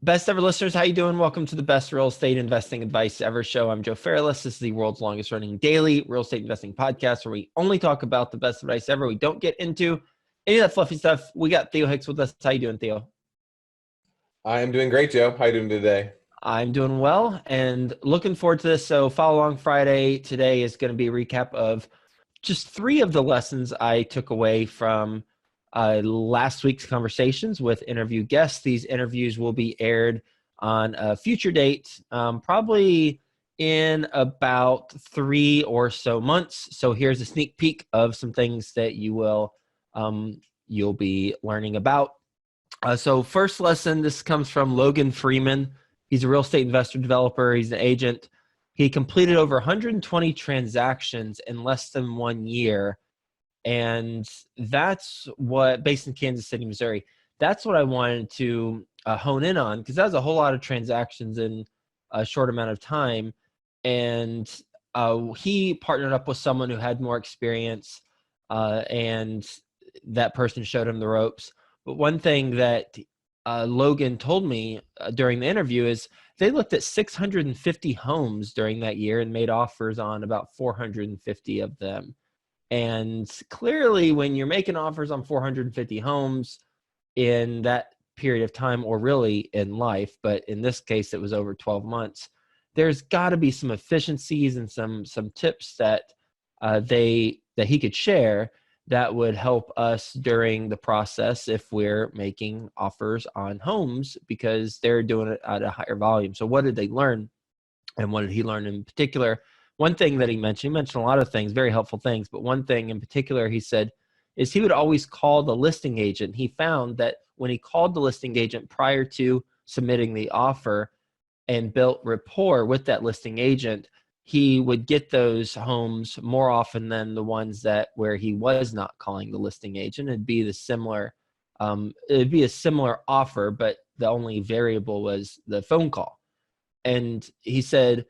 Best ever listeners, how you doing? Welcome to the best real estate investing advice ever show. I'm Joe Fairless. This is the world's longest running daily real estate investing podcast where we only talk about the best advice ever. We don't get into any of that fluffy stuff. We got Theo Hicks with us. How you doing, Theo? I am doing great, Joe. How are you doing today? I'm doing well and looking forward to this. So follow along Friday. Today is going to be a recap of just three of the lessons I took away from last week's conversations with interview guests. These interviews will be aired on a future date, probably in about 3 or so months. So here's a sneak peek of some things that you'll be learning about. So first lesson, this comes from Logan Freeman. He's a real estate investor developer. He's an agent. He completed over 120 transactions in less than 1 year. And that's what, based in Kansas City, Missouri, that's what I wanted to hone in on, because that was a whole lot of transactions in a short amount of time. And he partnered up with someone who had more experience, and that person showed him the ropes. But one thing that Logan told me during the interview is they looked at 650 homes during that year and made offers on about 450 of them. And clearly, when you're making offers on 450 homes in that period of time, or really in life, but in this case, it was over 12 months, there's got to be some efficiencies and some tips that he could share that would help us during the process if we're making offers on homes, because they're doing it at a higher volume. So what did they learn, and what did he learn in particular? One thing that he mentioned a lot of things, very helpful things, but one thing in particular he said is he would always call the listing agent. He found that when he called the listing agent prior to submitting the offer and built rapport with that listing agent, he would get those homes more often than the ones that where he was not calling the listing agent. It'd be a similar offer, but the only variable was the phone call. And he said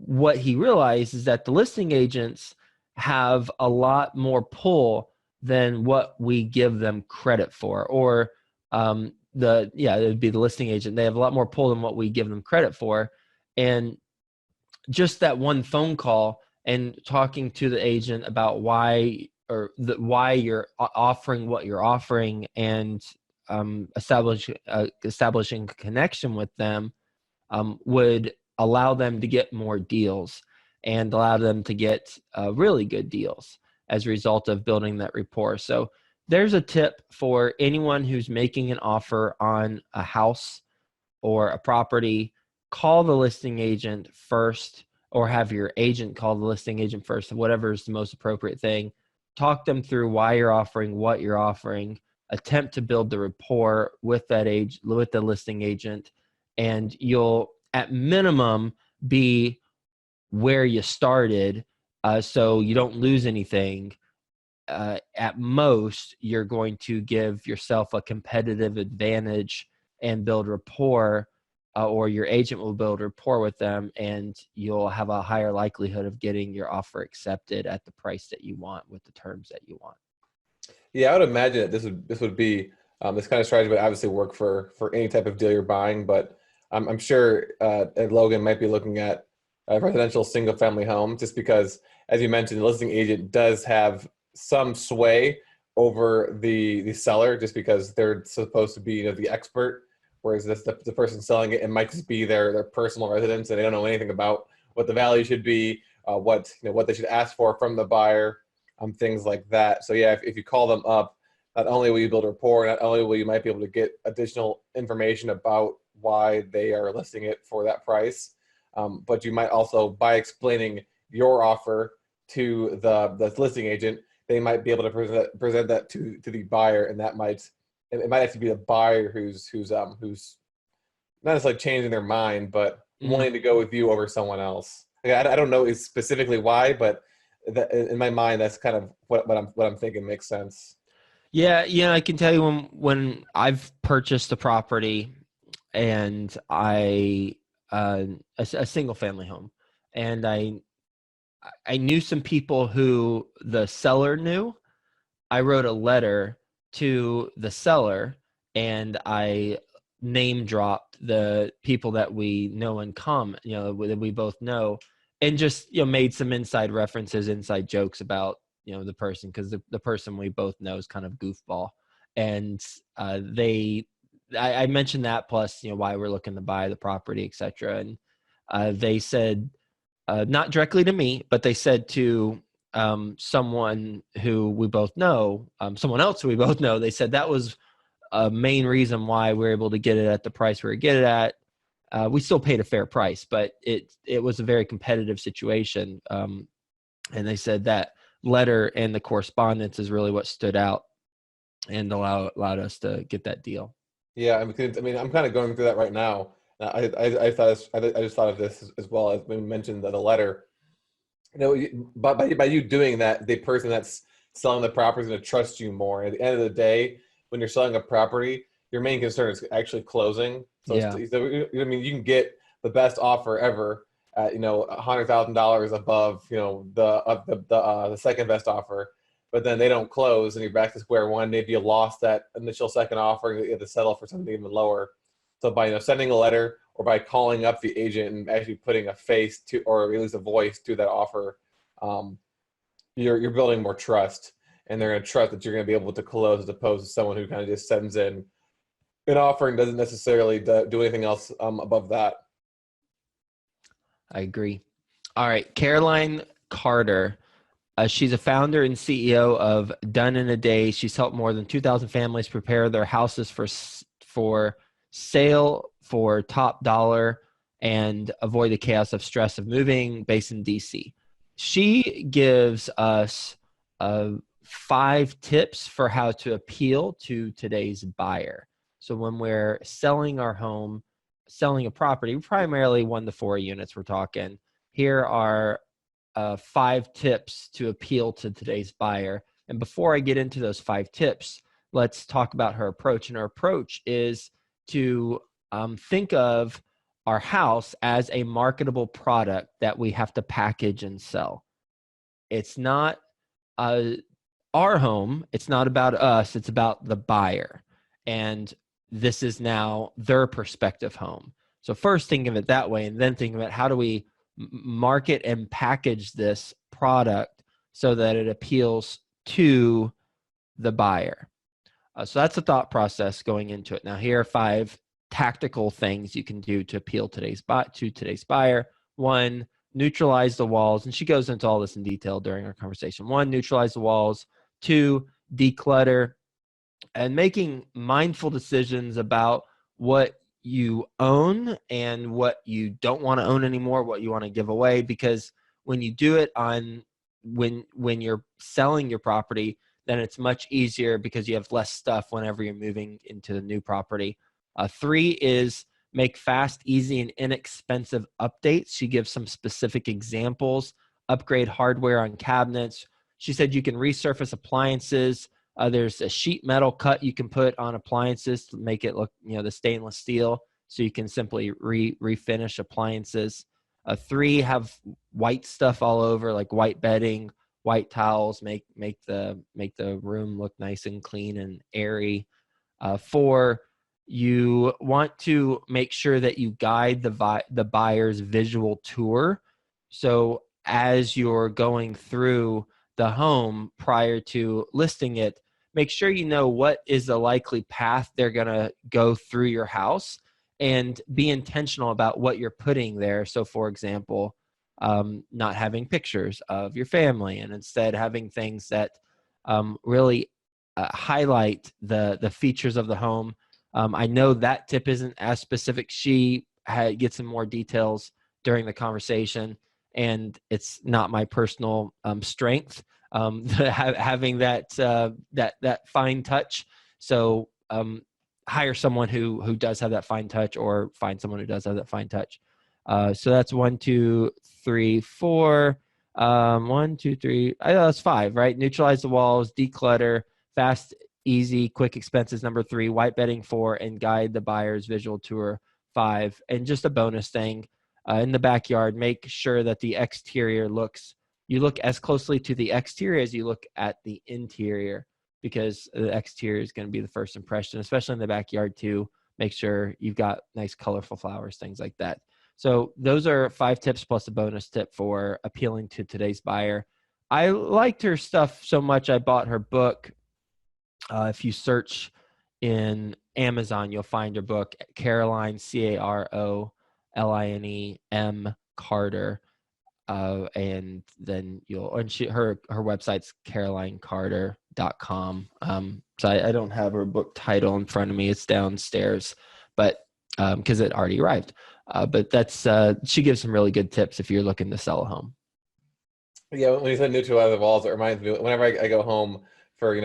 what he realized is that the listing agents have a lot more pull than what we give them credit for, or it would be the listing agent. They have a lot more pull than what we give them credit for. And just that one phone call and talking to the agent about why you're offering what you're offering, and establishing a connection with them would allow them to get more deals and allow them to get really good deals as a result of building that rapport. So there's a tip for anyone who's making an offer on a house or a property. Call the listing agent first, or have your agent call the listing agent first, whatever is the most appropriate thing. Talk them through why you're offering what you're offering. Attempt to build the rapport with with the listing agent, and you'll at minimum be where you started, so you don't lose anything. At most, you're going to give yourself a competitive advantage and build rapport, or your agent will build rapport with them, and you'll have a higher likelihood of getting your offer accepted at the price that you want with the terms that you want. Yeah, I would imagine that this would be this kind of strategy would obviously work for any type of deal you're buying, but I'm sure Ed Logan might be looking at a residential single family home, just because, as you mentioned, the listing agent does have some sway over the seller, just because they're supposed to be, the expert, whereas the person selling it might just be their personal residence, and they don't know anything about what the value should be, what they should ask for from the buyer, things like that. So yeah, if you call them up, not only will you build rapport, not only will you might be able to get additional information about why they are listing it for that price, but you might also, by explaining your offer to the listing agent, they might be able to present that to the buyer, and it might actually be the buyer who's not necessarily changing their mind, but Mm-hmm. wanting to go with you over someone else. Like, I don't know specifically why, but in my mind, that's kind of what I'm thinking makes sense. Yeah, I can tell you when I've purchased a property, and a single family home, and I knew some people who the seller knew. I wrote a letter to the seller, and I name dropped the people that we know in common, that we both know, and just, made some inside references, inside jokes about, the person, because the person we both know is kind of goofball. And I mentioned that, plus, why we're looking to buy the property, etc. And they said, not directly to me, but they said to someone who we both know, someone else who we both know, they said that was a main reason why we're able to get it at the price we were get it at. We still paid a fair price, but it was a very competitive situation. And they said that letter and the correspondence is really what stood out and allowed us to get that deal. Yeah, I'm kind of going through that right now. I just thought of this as well, as we mentioned that a letter. By you doing that, the person that's selling the property is going to trust you more. At the end of the day, when you're selling a property, your main concern is actually closing. So, Yeah. you can get the best offer ever at $100,000 above the second best offer, but then they don't close and you're back to square one. Maybe you lost that initial second offer and you have to settle for something even lower. So by sending a letter or by calling up the agent and actually putting a face to, or at least a voice to that offer, you're building more trust, and they're going to trust that you're going to be able to close, as opposed to someone who kind of just sends in an offer and doesn't necessarily do anything else above that. I agree. All right, Caroline Carter. She's a founder and CEO of Done in a Day. She's helped more than 2,000 families prepare their houses for sale for top dollar and avoid the chaos of stress of moving, based in DC. She gives us 5 tips for how to appeal to today's buyer. So when we're selling our home, selling a property, primarily 1 to 4 units, we're talking, here are 5 tips to appeal to today's buyer. And before I get into those 5 tips, let's talk about her approach. And her approach is to think of our house as a marketable product that we have to package and sell. It's not our home. It's not about us. It's about the buyer. And this is now their perspective home. So first think of it that way, and then think of it, how do we market and package this product so that it appeals to the buyer? So that's the thought process going into it. Now, here are 5 tactical things you can do to appeal to today's buyer. 1, neutralize the walls. And she goes into all this in detail during our conversation. 1, neutralize the walls. 2, declutter. And making mindful decisions about what you own and what you don't want to own anymore, what you want to give away. Because when you do it when you're selling your property, then it's much easier because you have less stuff whenever you're moving into the new property. 3 is make fast, easy, and inexpensive updates. She gives some specific examples. Upgrade hardware on cabinets. She said you can resurface appliances. There's a sheet metal cut you can put on appliances to make it look, the stainless steel, so you can simply refinish appliances. 3, have white stuff all over, like white bedding, white towels, make the room look nice and clean and airy. 4, you want to make sure that you guide the buyer's visual tour. So as you're going through the home prior to listing it, make sure you know what is the likely path they're going to go through your house, and be intentional about what you're putting there. So for example, not having pictures of your family, and instead having things that really highlight the features of the home. I know that tip isn't as specific. She gets some more details during the conversation, and it's not my personal strength, having that fine touch. So hire someone who does have that fine touch, or find someone who does have that fine touch. So that's 1, 2, 3, 4. 1, 2, 3. That's 5, right? Neutralize the walls, declutter, fast, easy, quick expenses. Number 3, white bedding. 4, and guide the buyer's visual tour. 5, and just a bonus thing, in the backyard, make sure that the exterior you look as closely to the exterior as you look at the interior, because the exterior is going to be the first impression, especially in the backyard too. make sure you've got nice colorful flowers, things like that. So those are 5 tips plus a bonus tip for appealing to today's buyer. I liked her stuff so much, I bought her book. If you search in Amazon, you'll find her book, Caroline, Carolinem Carter. And then her website's carolinecarter.com. So I don't have her book title in front of me. It's downstairs, but because it already arrived. But that's she gives some really good tips if you're looking to sell a home. Yeah, when you said neutralize the walls, it reminds me, whenever I go home for,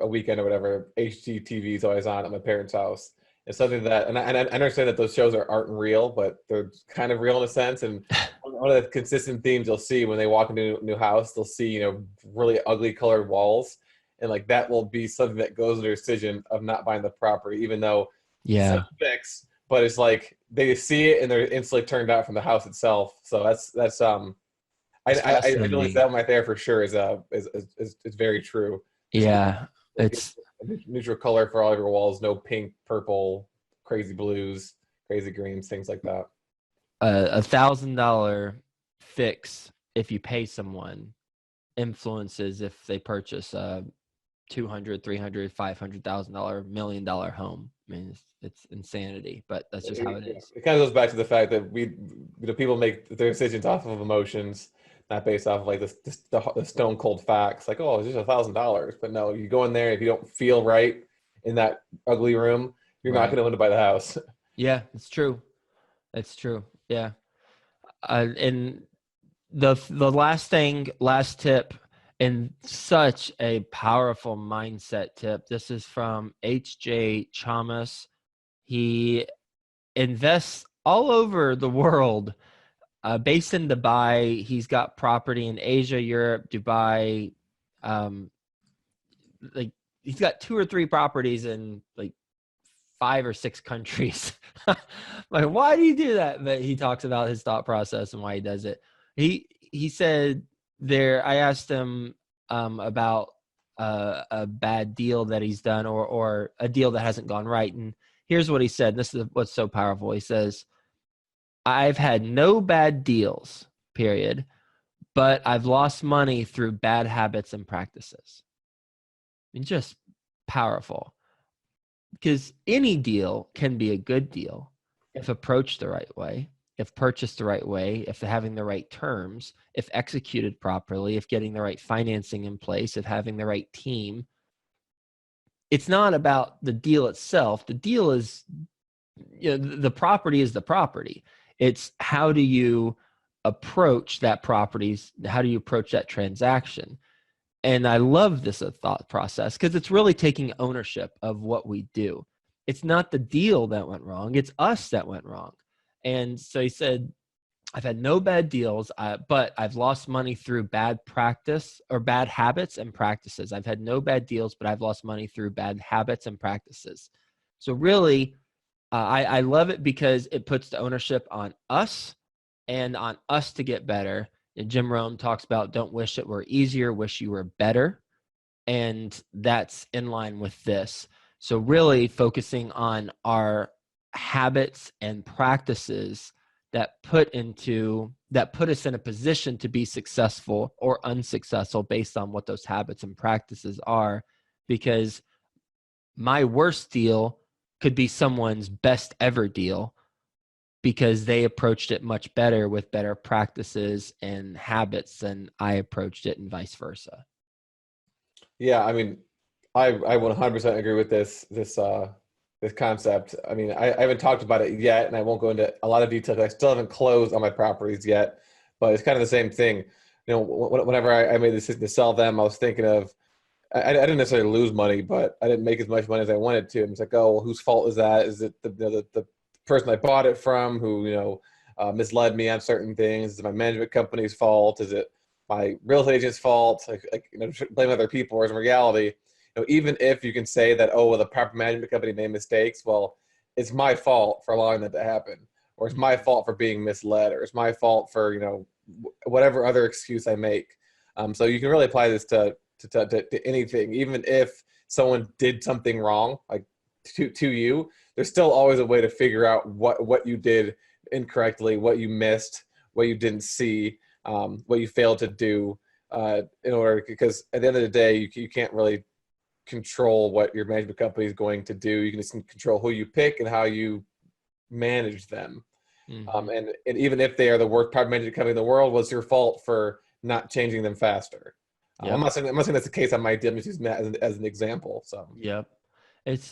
a weekend or whatever, HGTV is always on at my parents' house. It's something that, and I understand that those shows aren't real, but they're kind of real in a sense. And one of the consistent themes you'll see when they walk into a new house, they'll see, really ugly colored walls. And like that will be something that goes with their decision of not buying the property, even though it's a fix, but it's like they see it and they're instantly turned out from the house itself. So that's I believe that one right there for sure is very true. Yeah, it's neutral color for all of your walls. No pink, purple, crazy blues, crazy greens, things like that. $1,000 fix if you pay someone influences if they purchase a $200,000, $300,000, $500,000, $1 million home. I mean, it's insanity, but that's just how it is. It kind of goes back to the fact that people make their decisions off of emotions, not based off of like the stone cold facts. Like, oh, it's just $1,000, but no, you go in there, if you don't feel right in that ugly room, you're not going to want to buy the house. Yeah, it's true. It's true. Yeah. And the last tip, and such a powerful mindset tip. This is from H.J. Chamas. He invests all over the world, based in Dubai. He's got property in Asia, Europe, Dubai. Like he's got 2 or 3 properties in like 5 or 6 countries. Like, why do you do that? But he talks about his thought process and why he does it. He said I asked him about a bad deal that he's done or a deal that hasn't gone right. And here's what he said. This is what's so powerful. He says, I've had no bad deals, period, but I've lost money through bad habits and practices. I mean, just powerful. Because any deal can be a good deal if approached the right way, if purchased the right way, if having the right terms, if executed properly, if getting the right financing in place, if having the right team. It's not about the deal itself. The deal is, the property is the property. It's how do you approach that properties? How do you approach that transaction? And I love this thought process because it's really taking ownership of what we do. It's not the deal that went wrong. It's us that went wrong. And so he said, I've had no bad deals, but I've lost money through bad practice or bad habits and practices. I've had no bad deals, but I've lost money through bad habits and practices. So really, I love it because it puts the ownership on us and on us to get better. And Jim Rohn talks about don't wish it were easier, wish you were better. And that's in line with this. So really focusing on our habits and practices that put us in a position to be successful or unsuccessful based on what those habits and practices are. Because my worst deal could be someone's best ever deal because they approached it much better with better practices and habits than I approached it, and vice versa. Yeah, I mean, I 100% agree with this concept. I mean, I haven't talked about it yet, and I won't go into a lot of detail. I still haven't closed on my properties yet, but it's kind of the same thing. Whenever I made the decision to sell them, I was thinking of, I didn't necessarily lose money, but I didn't make as much money as I wanted to. And it's like, oh, well, whose fault is that? Is it the person I bought it from who misled me on certain things? Is it my management company's fault? Is it my real estate agent's fault? Blame other people. Whereas in reality, even if you can say that, oh, well, the property management company made mistakes, well, it's my fault for allowing that to happen, or it's my fault for being misled, or it's my fault for whatever other excuse I make. So you can really apply this to anything, even if someone did something wrong, like to you, there's still always a way to figure out what you did incorrectly, what you missed, what you didn't see, what you failed to do, in order, because at the end of the day, you can't really control what your management company is going to do. You can just control who you pick and how you manage them. Mm-hmm. And even if they are the worst private management company in the world, was your fault for not changing them faster. Yep. I'm not saying that's the case on my deal. I'm just using that as an example. So Yep.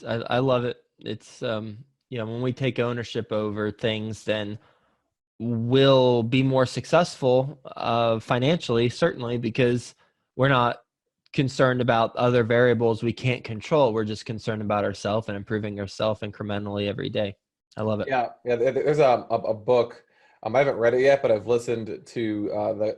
I love it. It's when we take ownership over things, then we'll be more successful financially, certainly, because we're not concerned about other variables we can't control. We're just concerned about ourselves and improving ourselves incrementally every day. I love it. yeah. There's a book. I haven't read it yet, but I've listened to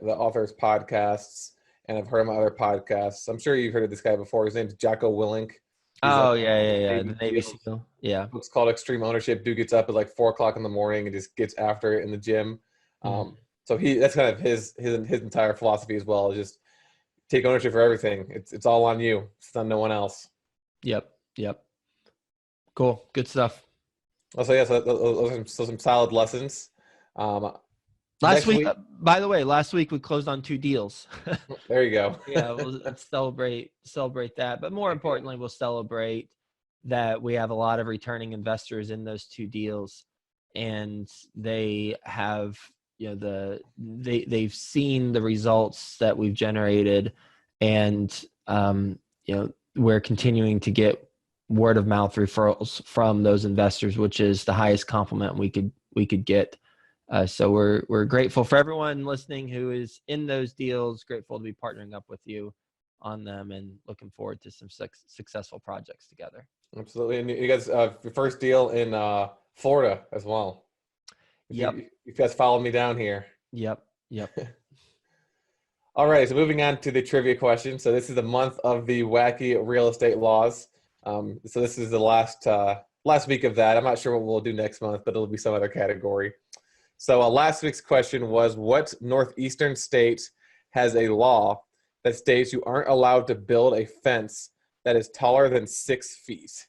the author's podcasts, and I've heard him on other podcasts. I'm sure you've heard of this guy before. His name's Jocko Willink. He's Oh, like yeah. The Navy SEAL. SEAL. Yeah. Book's called Extreme Ownership. Dude gets up at like 4 o'clock in the morning and just gets after it in the gym. Mm. So that's kind of his entire philosophy as well. Is just take ownership for everything. It's all on you. It's on no one else. Yep. Cool. Good stuff. So yeah, so those are some solid lessons. Last Next week, by the way, we closed on 2 deals. there you go. Yeah, we'll celebrate that. But more importantly, we'll celebrate that we have a lot of returning investors in those 2 deals, and they have, they've seen the results that we've generated, and we're continuing to get word of mouth referrals from those investors, which is the highest compliment we could get. So we're grateful for everyone listening who is in those deals, grateful to be partnering up with you on them, and looking forward to some successful projects together. Absolutely. And you guys, your first deal in Florida as well. Yep. You guys followed me down here. Yep. All right. So moving on to the trivia question. So this is the month of the wacky real estate laws. So this is the last week of that. I'm not sure what we'll do next month, but it'll be some other category. So last week's question was, what northeastern state has a law that states you aren't allowed to build a fence that is taller than 6 feet?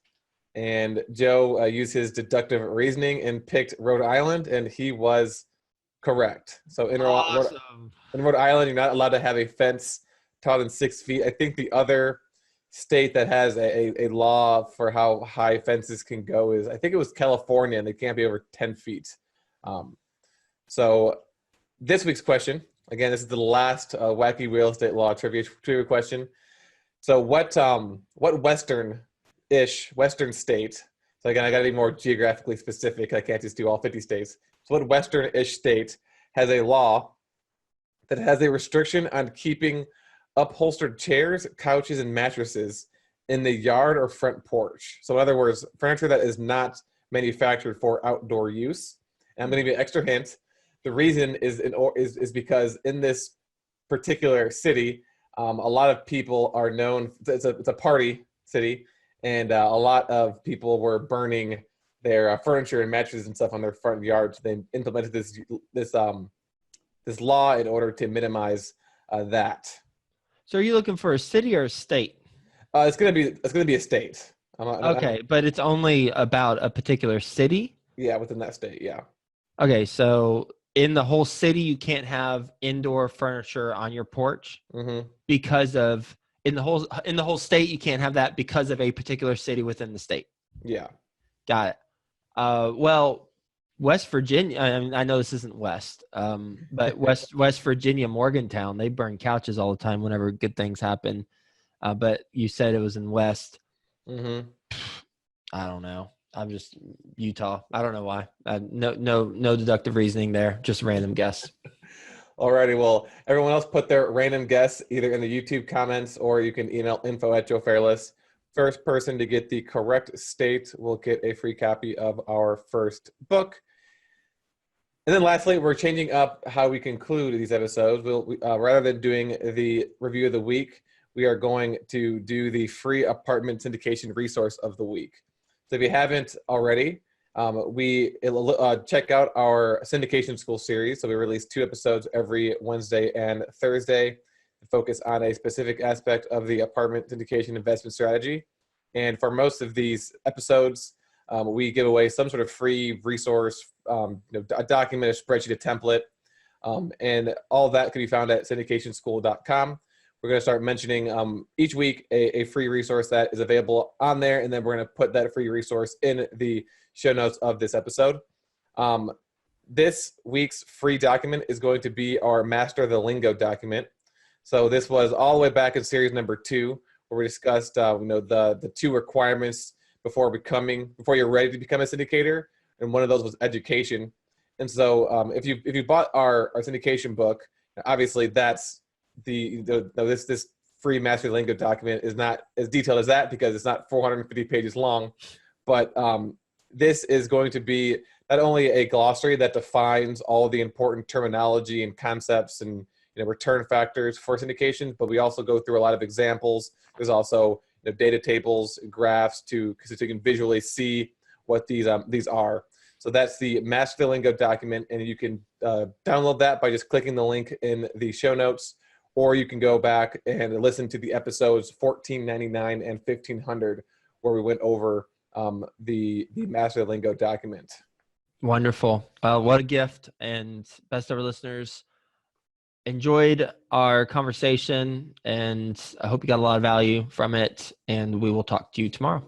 And Joe used his deductive reasoning and picked Rhode Island, and he was correct. So in Rhode Island, you're not allowed to have a fence taller than 6 feet. I think the other state that has a law for how high fences can go is, I think it was California, and they can't be over 10 feet. So this week's question, again, this is the last wacky real estate law trivia question. So what Western state, so again, I got to be more geographically specific. I can't just do all 50 states. So what Western-ish state has a law that has a restriction on keeping upholstered chairs, couches, and mattresses in the yard or front porch? So in other words, furniture that is not manufactured for outdoor use. And I'm going to give you an extra hint. The reason is because in this particular city, a lot of people are known. It's a party city, and a lot of people were burning their furniture and mattresses and stuff on their front yards. They implemented this law in order to minimize that. So are you looking for a city or a state? It's gonna be a state. Okay, but it's only about a particular city? Yeah, within that state, yeah. Okay, so in the whole city, you can't have indoor furniture on your porch because of in the whole state, you can't have that because of a particular city within the state. Yeah, got it. Well, West Virginia. I know this isn't West, but West Virginia, Morgantown, they burn couches all the time whenever good things happen. But you said it was in West. I don't know. I'm just Utah. I don't know why. No deductive reasoning there. Just random guess. Alrighty. Well, everyone else put their random guess either in the YouTube comments, or you can email info@Fairless. First person to get the correct state will get a free copy of our first book. And then lastly, we're changing up how we conclude these episodes. Rather than doing the review of the week, we are going to do the free apartment syndication resource of the week. So if you haven't already, check out our syndication school series. So we release 2 episodes every Wednesday and Thursday to focus on a specific aspect of the apartment syndication investment strategy. And for most of these episodes, we give away some sort of free resource, a document, a spreadsheet, a template, and all of that can be found at syndicationschool.com. We're going to start mentioning each week a free resource that is available on there, and then we're going to put that free resource in the show notes of this episode. This week's free document is going to be our Master the Lingo document. So this was all the way back in series number 2, where we discussed the 2 requirements before you're ready to become a syndicator, and one of those was education. And so if you bought our syndication book, obviously that's this free Master the Lingo document is not as detailed as that because it's not 450 pages long, but this is going to be not only a glossary that defines all of the important terminology and concepts and return factors for syndication, but we also go through a lot of examples. There's also data tables, graphs so you can visually see what these are. So that's the Master the Lingo document, and you can download that by just clicking the link in the show notes, or you can go back and listen to the episodes 1499 and 1500 where we went over the Master the Lingo document. Wonderful. What a gift. And best ever listeners, enjoyed our conversation, and I hope you got a lot of value from it, and we will talk to you tomorrow.